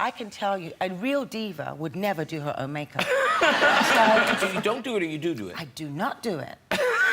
I can tell you, a real diva would never do her own makeup. So you don't do it or you do it? I do not do it.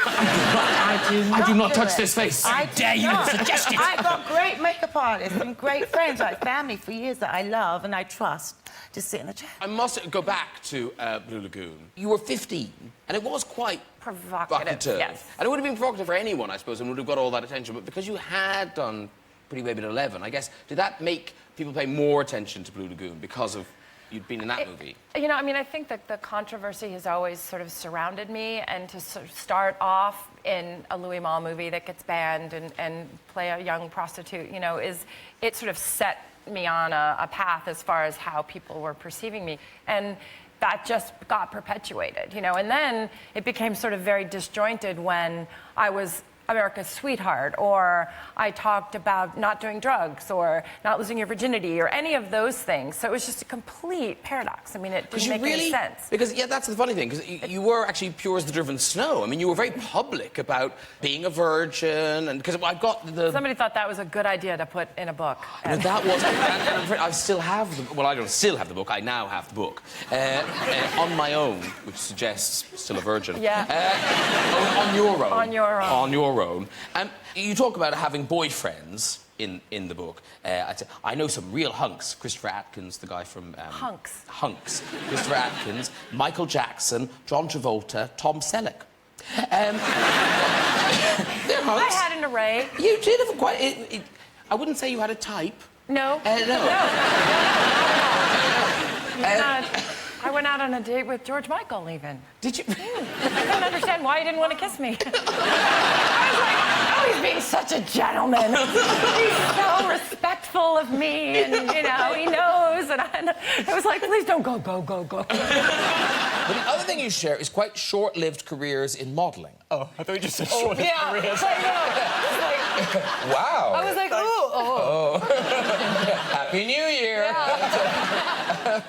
I do not touch this face. I dare you to suggest it. I've got great makeup artists and great friends, like family for years that I love and I trust to sit in the chair. I must go back to Blue Lagoon. You were 15, and it was quite provocative. Yes. And it would have been provocative for anyone, I suppose, and would have got all that attention. But because you had done Pretty Baby at 11, I guess, did that make people pay more attention to Blue Lagoon because of you'd been in that movie? You know, I mean, I think that the controversy has always sort of surrounded me, and to sort of start off in a Louis Malle movie that gets banned and play a young prostitute, you know, it sort of set me on a path as far as how people were perceiving me. And that just got perpetuated, you know, and then it became sort of very disjointed when I was America's sweetheart, or I talked about not doing drugs, or not losing your virginity, or any of those things. So it was just a complete paradox. I mean, it didn't make any sense. Because, yeah, that's the funny thing, because you were actually pure as the driven snow. I mean, you were very public about being a virgin, and because I've got the... Somebody thought that was a good idea to put in a book. No, that was... and I still have the... Well, I don't still have the book. I now have the book. On my own, which suggests still a virgin. Yeah. On your own. On your own. On your own. You talk about having boyfriends in the book. I know some real hunks. Christopher Atkins, the guy from... Hunks. Hunks. Christopher Atkins, Michael Jackson, John Travolta, Tom Selleck. They're hunks. I had an array. You did have quite... I wouldn't say you had a type. No. No. I went out on a date with George Michael, even. Did you? I couldn't understand why he didn't want to kiss me. I was like, oh, he's being such a gentleman. He's so respectful of me, and, you know, he knows. And I was like, please don't go. But the other thing you share is quite short-lived careers in modelling. Oh, I thought you just said short-lived careers. Wow. I was like, oh. Happy New Year. Yeah.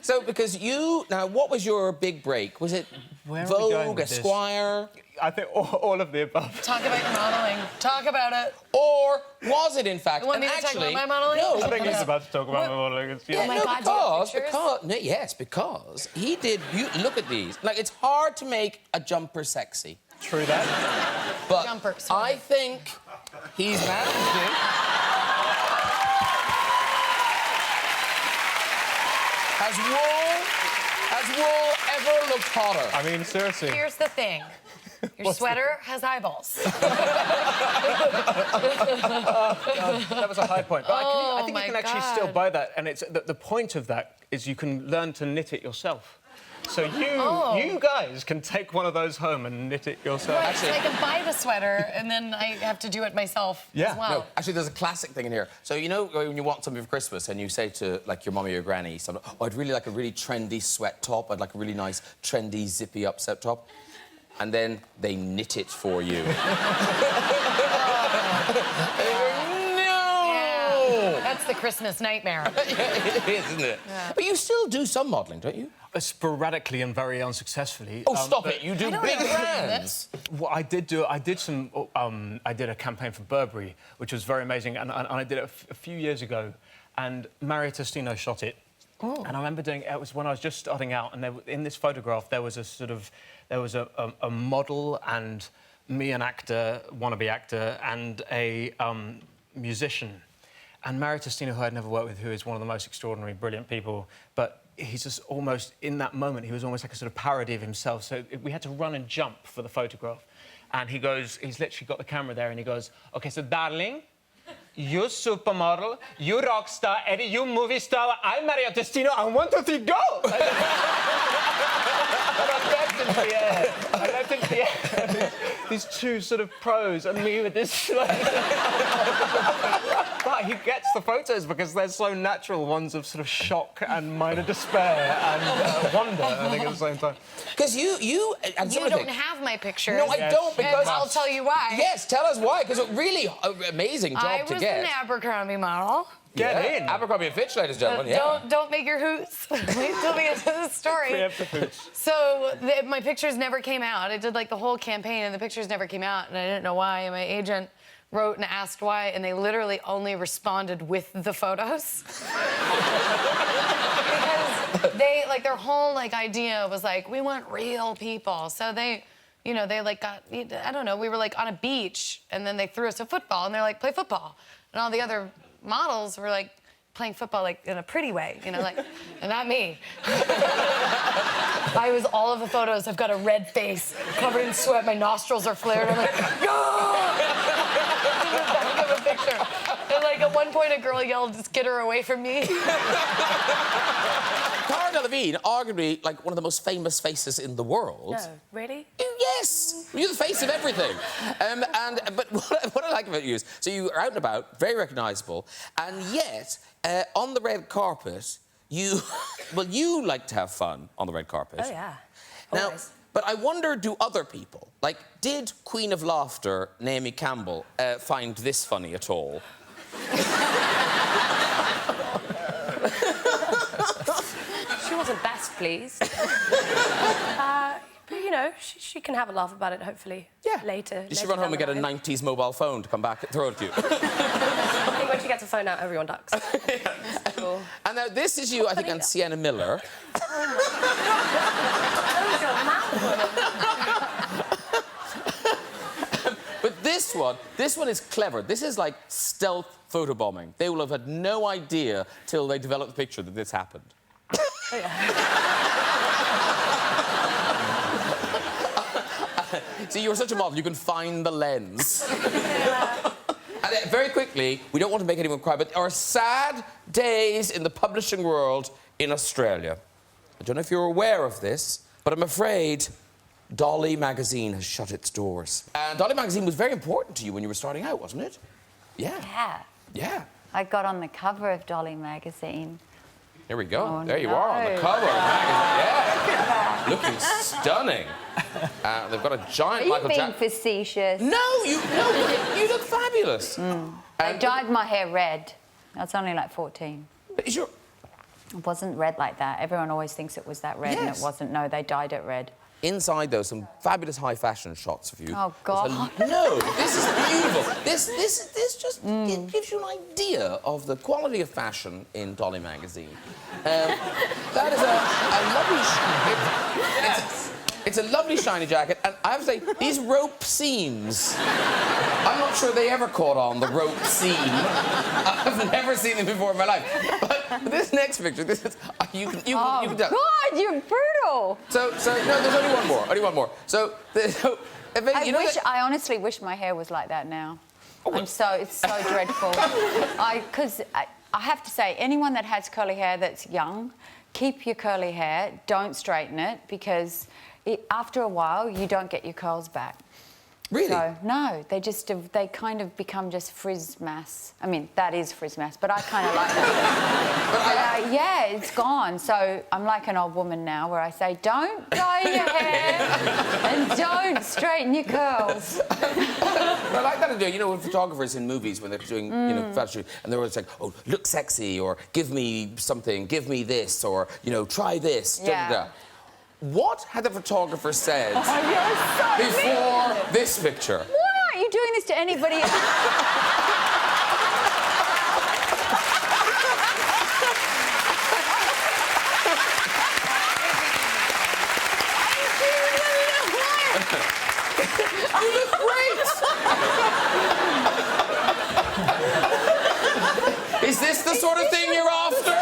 So because you... Now, what was your big break? Was it Vogue, Esquire? I think all of the above. Talk about your modelling. Talk about it. Or was it, in fact... You want me to talk about my modelling? No. I think he's about to talk about my modelling. Yeah, oh my God, because he did... Look at these. Like, it's hard to make a jumper sexy. True that. But Jumper, I think he's managed it. Has wool ever looked hotter? I mean, seriously. Here's the thing. Your sweater has eyeballs. That was a high point. But I think you can actually still buy that, and it's the point of that is you can learn to knit it yourself. So you guys can take one of those home and knit it yourself. Right, so I can buy the sweater, and then I have to do it myself as well. No, actually, there's a classic thing in here. So, you know, when you want something for Christmas and you say to, like, your mum or your granny, something, oh, I'd really like a really trendy sweat top. I'd like a really nice, trendy, zippy upset top. And then they knit it for you. That's the Christmas nightmare. It is, isn't it? Yeah. But you still do some modelling, don't you? Sporadically and very unsuccessful. Oh, stop it! You do big brands. What I did I did a campaign for Burberry, which was very amazing, and I did it a few years ago, and Mario Testino shot it. Oh. And I remember doing it was when I was just starting out, and in this photograph there was a model and me, an actor, wannabe actor, and a musician. And Mario Testino, who I'd never worked with, who is one of the most extraordinary, brilliant people, but he's just almost, in that moment, he was almost like a sort of parody of himself. So we had to run and jump for the photograph. And he goes, he's literally got the camera there, and he goes, OK, so darling, you supermodel, you rock star, Eddie, you movie star, I'm Mario Testino, and 1, 2, 3, go! I left into the air. These two sort of pros, and me with this... But he gets the photos because they're so natural, ones of sort of shock and minor despair and wonder, I think, at the same time. Because you don't have my pictures. No, I don't, because... I'll tell you why. Yes, tell us why, because it's a really amazing job to get. I was an Abercrombie model. Get in. Abercrombie & Fitch, ladies and gentlemen, yeah. Don't make your hoots. Wait till we get to the story. Preemptive hoots. So my pictures never came out. I did, like, the whole campaign, and the pictures never came out, and I didn't know why, and my agent wrote and asked why, and they literally only responded with the photos. like their whole like idea was like we want real people. So they, you know, they like got, I don't know, we were like on a beach and then they threw us a football and they're like, play football. And all the other models were like playing football like in a pretty way, you know, like, and not me. I was all of the photos. I've got a red face, covered in sweat. My nostrils are flared. I'm like, yeah! Back of a picture. And like at one point, a girl yelled, "Just get her away from me." Cara Delevingne, arguably like one of the most famous faces in the world. No, really? Yes, you're the face of everything. But what I like about you is, so you are out and about, very recognisable, and yet on the red carpet, you like to have fun on the red carpet. Oh yeah. Now, Always. but I wonder, do other people, like, did Queen of Laughter, Naomi Campbell, find this funny at all? She wasn't best pleased. But, you know, she can have a laugh about it, hopefully, later. Did she run home and get a 90s mobile phone to come back and throw it to you? I think when she gets a phone out, everyone ducks. Cool. And now this is you, I think, and Sienna Miller. But this one is clever. This is like stealth photobombing. They will have had no idea till they developed the picture that this happened. See, you're such a model, you can find the lens. And very quickly, we don't want to make anyone cry, but there are sad days in the publishing world in Australia. I don't know if you're aware of this, but I'm afraid Dolly magazine has shut its doors. And Dolly magazine was very important to you when you were starting out, wasn't it? Yeah. Yeah. Yeah. I got on the cover of Dolly magazine. Here we go. Oh, there you are on the cover of the magazine. Yeah. Looking stunning. They've got a giant Michael being Jackson. facetious? No, you look fabulous. I dyed my hair red. I was only like 14. Is your... It wasn't red like that. Everyone always thinks it was that red, and Yes. it wasn't. No, they dyed it red. Inside, though, some fabulous high fashion shots of you. Oh, God. No, this is beautiful. This just it gives you an idea of the quality of fashion in Dolly magazine. That is a lovely... It's a lovely shiny jacket, and I have to say, these rope seams, I'm not sure they ever caught on, the rope seam. I've never seen them before in my life. But this next picture, this is... You can tell. God, you're brutal. So no, there's only one more. I honestly wish my hair was like that now. It's so dreadful. Because I have to say, anyone that has curly hair that's young, keep your curly hair, don't straighten it, because after a while, you don't get your curls back. Really? So, no, they kind of become just frizz mass. I mean, that is frizz mass, but I kind of like that. But, yeah, it's gone. So I'm like an old woman now where I say, don't dye your hair and don't straighten your curls. I like that idea. You know, when photographers in movies, when they're doing, you know, fashion, and they're always like, oh, look sexy, or give me something, give me this, or, you know, try this. Yeah. Da, da, da. What had the photographer said Oh, you're so before this picture? Why aren't you doing this to anybody else? You look great! Is this the sort of thing you're after?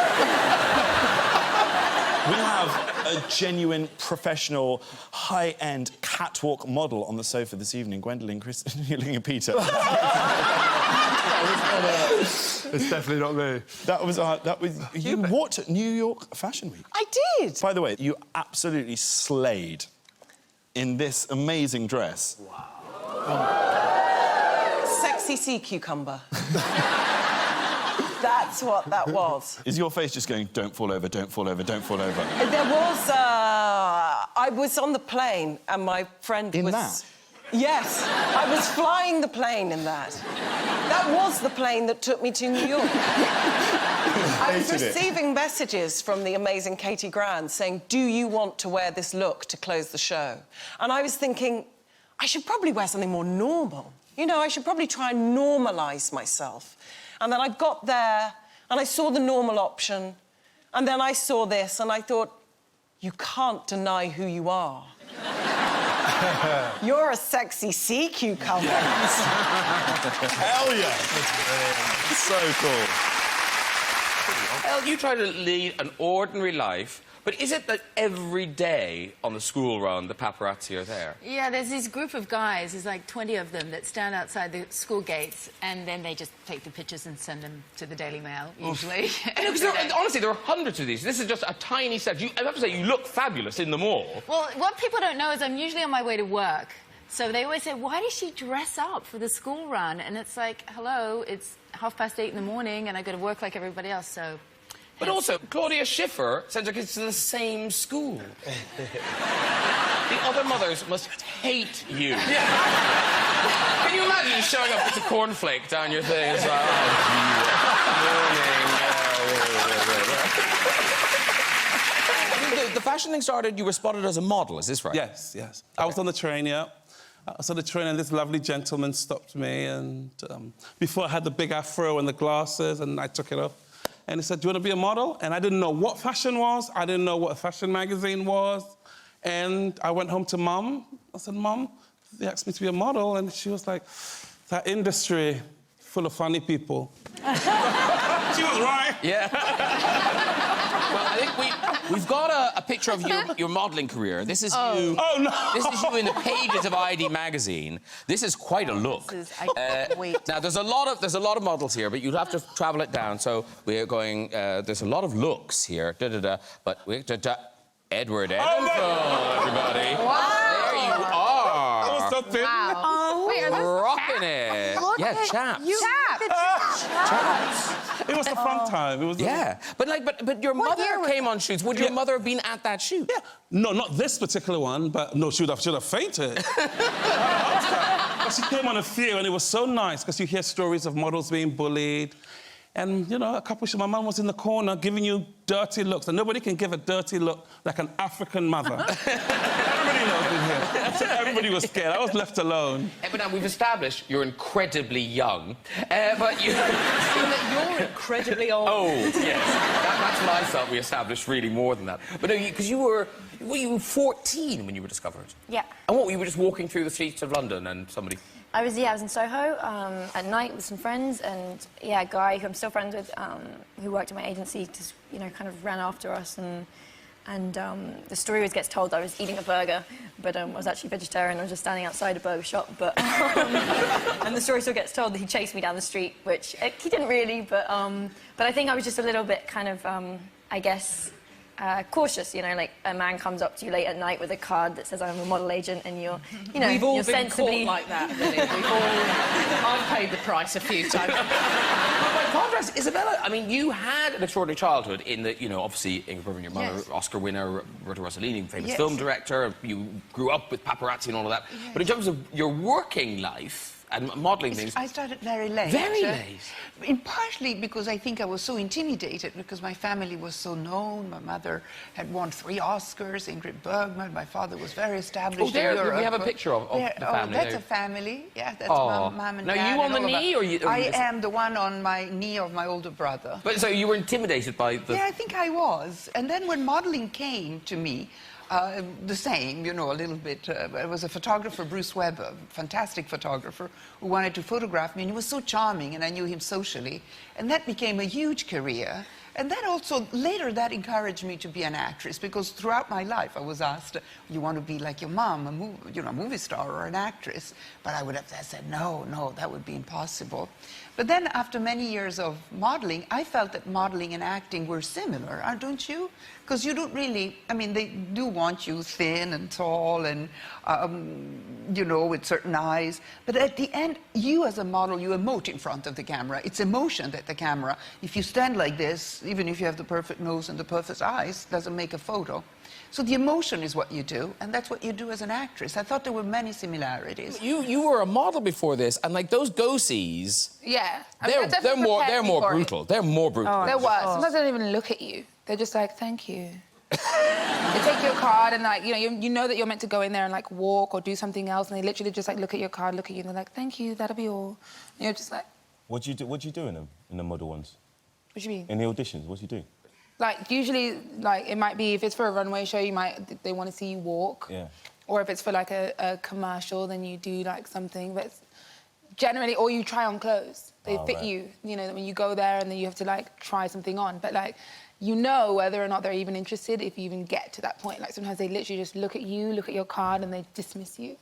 We have a genuine, professional, high-end catwalk model on the sofa this evening. Gwendolyn, Chris, you're looking at Peter. It's definitely not me. That was you walked at New York Fashion Week. I did. By the way, you absolutely slayed in this amazing dress. Sexy sea cucumber. That's what that was. Is your face just going, don't fall over, don't fall over, don't fall over? There was... I was on the plane and my friend In was... that? Yes. I was flying the plane in that. That was the plane that took me to New York. I was hated it. receiving messages from the amazing Katie Grand saying, do you want to wear this look to close the show? And I was thinking, I should probably wear something more normal. You know, I should probably try and normalise myself. And then I got there, and I saw the normal option, and then I saw this, and I thought, you can't deny who you are. You're a sexy sea cucumber. Hell yeah! So cool. Well, you try to lead an ordinary life, but is it that every day on the school run the paparazzi are there? Yeah, there's this group of guys, there's like 20 of them, that stand outside the school gates and then they just take the pictures and send them to the Daily Mail, usually. Honestly, there are hundreds of these. This is just a tiny set. I have to say, you look fabulous in them all. Well, what people don't know is I'm usually on my way to work. So they always say, why does she dress up for the school run? And it's like, hello, it's 8:30 in the morning and I go to work like everybody else, so... But also, Claudia Schiffer sends her kids to the same school. The other mothers must hate you. Yeah. Can you imagine showing up with a cornflake down your thing? It's like, the fashion thing started, you were spotted as a model, is this right? Yes, yes. Okay. I was on the train, yeah. I was on the train and this lovely gentleman stopped me and before I had the big afro and the glasses and I took it off. And he said, do you want to be a model? And I didn't know what fashion was. I didn't know what a fashion magazine was. And I went home to Mum. I said, Mum, they asked me to be a model. And she was like, that industry full of funny people. She was right. Yeah. Well, I think we've got a picture of your modelling career. This is you. Oh, no. This is you in the pages of ID magazine. This is quite a look. Now, there's a lot of models here, but you'd have to travel it down. So we're going. There's a lot of looks here. But we Edward Enfield, everybody. Wow. There you are. That was something. Wow. Oh, wait, are those rocking it. Yeah, chaps. Chaps. It was the fun time. It was but your mother came on shoots. Would your mother have been at that shoot? Yeah. No, not this particular one, but no, she would have fainted. But she came on a few, and it was so nice because you hear stories of models being bullied. And, you know, my mum was in the corner giving you dirty looks, and nobody can give a dirty look like an African mother. Everybody knows in here. So everybody was scared. I was left alone. But now we've established you're incredibly young, but you... You're incredibly old. Oh, yes. That's what I thought we established, really, more than that. But no, because you were 14 when you were discovered. Yeah. And what, you were just walking through the streets of London and somebody... I was in Soho at night with some friends, and a guy who I'm still friends with, who worked at my agency, just kind of ran after us, and the story always gets told I was eating a burger, but I was actually vegetarian. I was just standing outside a burger shop, but and the story still gets told that he chased me down the street, which he didn't really, but I think I was just a little bit kind of I guess. Cautious, like a man comes up to you late at night with a card that says I'm a model agent, and We've all you're been sensibly caught like that, really. I've paid the price a few times. By contrast, Isabella, I mean, you had an extraordinary childhood in that, obviously, Ingrid Bergman, your mother, Yes. Oscar winner, Roberto Rossellini, famous Yes. film director. You grew up with paparazzi and all of that. Yes. But in terms of your working life and modelling things... I started very late. Very late? Partially because I think I was so intimidated because my family was so known. My mother had won 3 Oscars, Ingrid Bergman. My father was very established in Europe. We have a picture of the family that's there. a family. Yeah, that's Oh. mum and Now, dad. you on and the all of knee, that. or you... I am the one on my knee of my older brother. But so you were intimidated by the... Yeah, I think I was. And then when modeling came to me, the same, a little bit. It was a photographer, Bruce Webb, a fantastic photographer, who wanted to photograph me, and he was so charming, and I knew him socially. And that became a huge career. And that also, later, that encouraged me to be an actress, because throughout my life I was asked, you want to be like your mom, a movie star or an actress? But I said, no, that would be impossible. But then, after many years of modeling, I felt that modeling and acting were similar, don't you? Because you don't really, they do want you thin and tall and, with certain eyes. But at the end, you as a model, you emote in front of the camera. It's emotion that the camera, if you stand like this, even if you have the perfect nose and the perfect eyes, doesn't make a photo. So the emotion is what you do, and that's what you do as an actress. I thought there were many similarities. You were a model before this, and like those go-sees... Yeah. They're more brutal. They're more brutal. They're worse. Sometimes they don't even look at you. They're just like, thank you. They take your card and, you know that you're meant to go in there and, walk or do something else, and they literally just, look at your card, look at you, and they're like, thank you, that'll be all. And you're just like... What do you do in the model ones? What do you mean? In the auditions, what do you do? Like, usually, like, it might be, if it's for a runway show, they want to see you walk. Yeah. Or if it's for, like, a commercial, then you do, like, something. But generally, or you try on clothes. They fit you, you know, when you go there and then you have to, like, try something on. But, like, you know whether or not they're even interested if you even get to that point. Like, sometimes they literally just look at you, look at your card, and they dismiss you.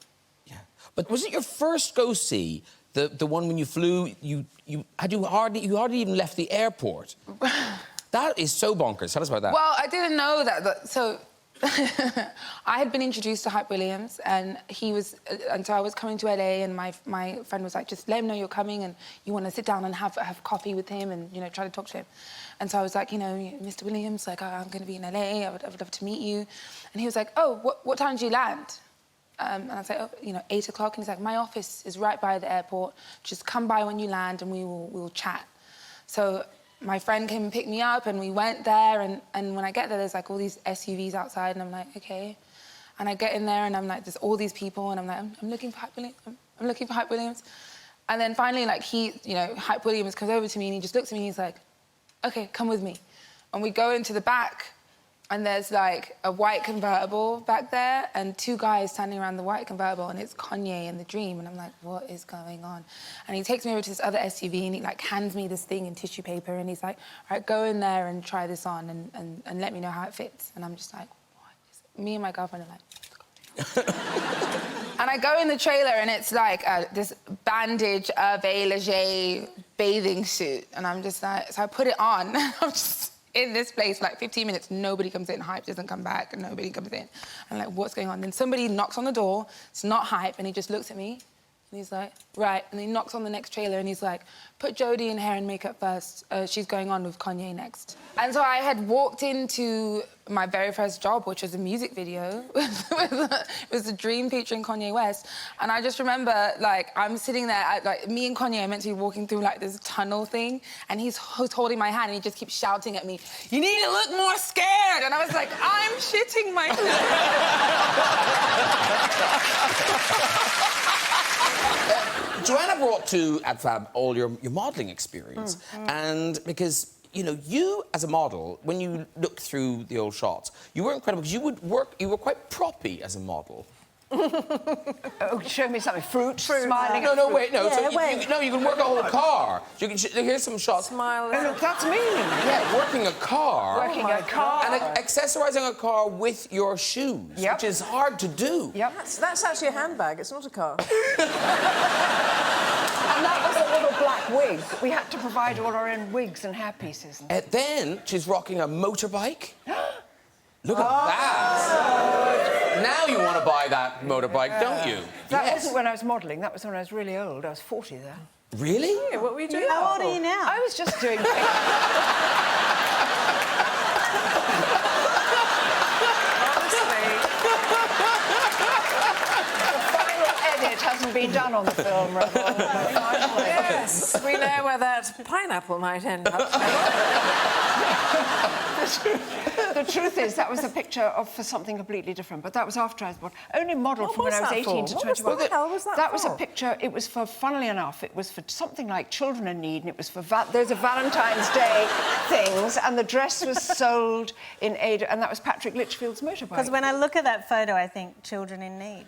Yeah. But was it your first go-see, the one when you flew, you hardly even left the airport? That is so bonkers. Tell us about that. Well, I didn't know that. So I had been introduced to Hype Williams, and and so I was coming to LA, and my friend was like, just let him know you're coming, and you want to sit down and have coffee with him, and, you know, try to talk to him. And so I was like, you know, Mr. Williams, like, I'm going to be in LA. I would love to meet you. And he was like, oh, what time do you land? And I was like, oh, you know, 8 o'clock. And he's like, my office is right by the airport. Just come by when you land, and we will chat. So my friend came and picked me up, and we went there, and when I get there, there's, like, all these SUVs outside, and I'm like, OK. And I get in there, and I'm like, there's all these people, and I'm like, I'm looking for Hype Williams. I'm looking for Hype Williams. And then finally, like, Hype Williams comes over to me, and he just looks at me, and he's like, OK, come with me. And we go into the back, and there's, like, a white convertible back there, and 2 guys standing around the white convertible, and it's Kanye and The Dream, and I'm like, what is going on? And he takes me over to this other SUV, and he, like, hands me this thing in tissue paper, and he's like, all right, go in there and try this on, and let me know how it fits. And I'm just like, what is it? Me and my girlfriend are like, and I go in the trailer, and it's, like, this bandage Hervé Leger bathing suit, and I'm just like, so I put it on, I'm just in this place for like 15 minutes, nobody comes in, Hype doesn't come back, and nobody comes in. I'm like, what's going on? Then somebody knocks on the door, it's not Hype, and he just looks at me, and he's like, right, and he knocks on the next trailer, and he's like, put Jodie in hair and makeup first, she's going on with Kanye next. And so I had walked into my very first job, which was a music video. It was The Dream featuring Kanye West, and I just remember, like, I'm sitting there, like, me and Kanye are meant to be walking through, like, this tunnel thing, and he's holding my hand, and he just keeps shouting at me, you need to look more scared! And I was like, I'm shitting myself. Joanna brought to AdFab all your modelling experience, and because, you know, you as a model, when you look through the old shots, you were incredible because you were quite proppy as a model. Oh, show me something. Fruit, smiling. No, wait, no. Yeah, so you can work a whole car. You can. Here's some shots. Smile. Oh, that's me. Yeah, working a car. Working a car. And accessorising a car with your shoes, which is hard to do. Yep. That's actually a handbag. It's not a car. And that was a little black wig. We had to provide all our own wigs and hairpieces. And then she's rocking a motorbike. Look at that. Now you want to buy that motorbike, don't you? That wasn't when I was modelling. That was when I was really old. I was 40 then. Really? Yeah, what were you doing? How old are you now? I was just doing... It hasn't been done on the film, Yes, we know where that pineapple might end up. The truth is, that was a picture for something completely different, but that was after I was born. Only modelled from when I was 18 to 21. What the hell was that That was a picture, it was for, funnily enough, it was for something like children in need, and it was for, there's a Valentine's Day things, and the dress was sold in aid, and that was Patrick Litchfield's motorbike. Because when I look at that photo, I think children in need.